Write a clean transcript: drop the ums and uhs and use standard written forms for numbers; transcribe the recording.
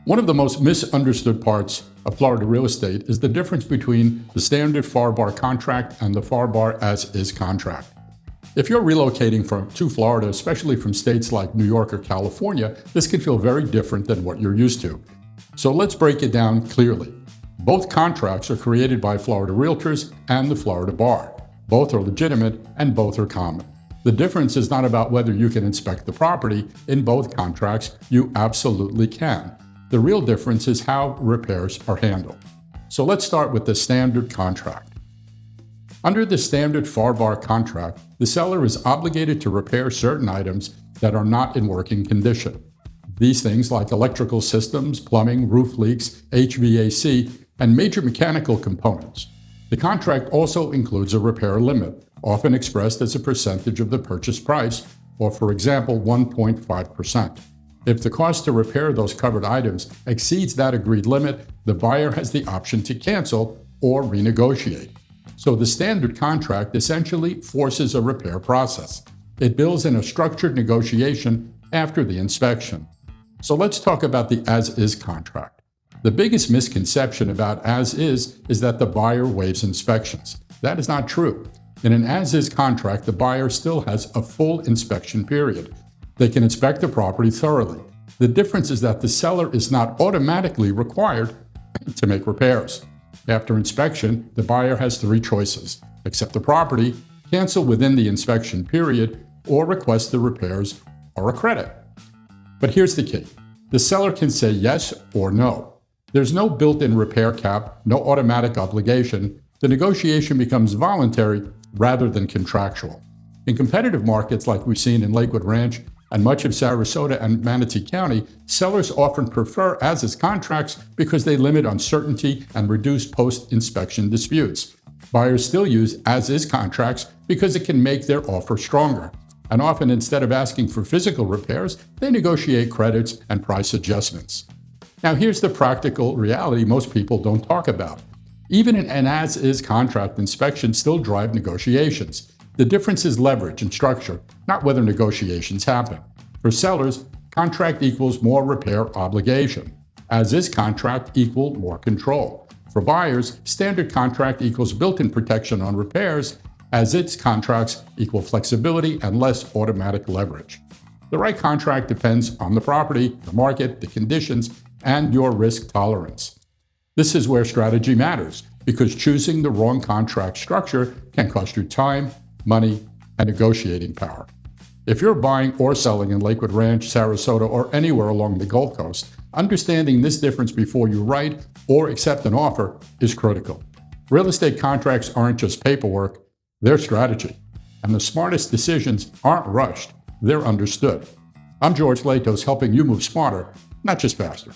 One of the most misunderstood parts of Florida real estate is the difference between the standard FAR/BAR contract and the FAR/BAR as-is contract. If you're relocating to Florida, especially from states like New York or California, this can feel very different than what you're used to. So let's break it down clearly. Both contracts are created by Florida Realtors and the Florida Bar. Both are legitimate and both are common. The difference is not about whether you can inspect the property. In both contracts, you absolutely can. The real difference is how repairs are handled. So let's start with the standard contract. Under the standard FAR/BAR contract, the seller is obligated to repair certain items that are not in working condition. These things like electrical systems, plumbing, roof leaks, HVAC, and major mechanical components. The contract also includes a repair limit, often expressed as a percentage of the purchase price, or for example, 1.5%. If the cost to repair those covered items exceeds that agreed limit, the buyer has the option to cancel or renegotiate. So the standard contract essentially forces a repair process. It builds in a structured negotiation after the inspection. So let's talk about the as-is contract. The biggest misconception about as-is is that the buyer waives inspections. That is not true. In an as-is contract, the buyer still has a full inspection period. They can inspect the property thoroughly. The difference is that the seller is not automatically required to make repairs. After inspection, the buyer has three choices: accept the property, cancel within the inspection period, or request the repairs or a credit. But here's the key. The seller can say yes or no. There's no built-in repair cap, no automatic obligation. The negotiation becomes voluntary rather than contractual. In competitive markets like we've seen in Lakewood Ranch and much of Sarasota and Manatee County, sellers often prefer as-is contracts because they limit uncertainty and reduce post-inspection disputes. Buyers still use as-is contracts because it can make their offer stronger. And often, instead of asking for physical repairs, they negotiate credits and price adjustments. Now, here's the practical reality most people don't talk about. Even an as-is contract, inspections still drive negotiations. The difference is leverage and structure, not whether negotiations happen. For sellers, contract equals more repair obligation. As-is contract equals more control. For buyers, standard contract equals built-in protection on repairs. As-is contracts equal flexibility and less automatic leverage. The right contract depends on the property, the market, the conditions, and your risk tolerance. This is where strategy matters, because choosing the wrong contract structure can cost you time, money, and negotiating power. If you're buying or selling in Lakewood Ranch, Sarasota, or anywhere along the Gulf Coast, understanding this difference before you write or accept an offer is critical. Real estate contracts aren't just paperwork, they're strategy. And the smartest decisions aren't rushed, they're understood. I'm George Latos, helping you move smarter, not just faster.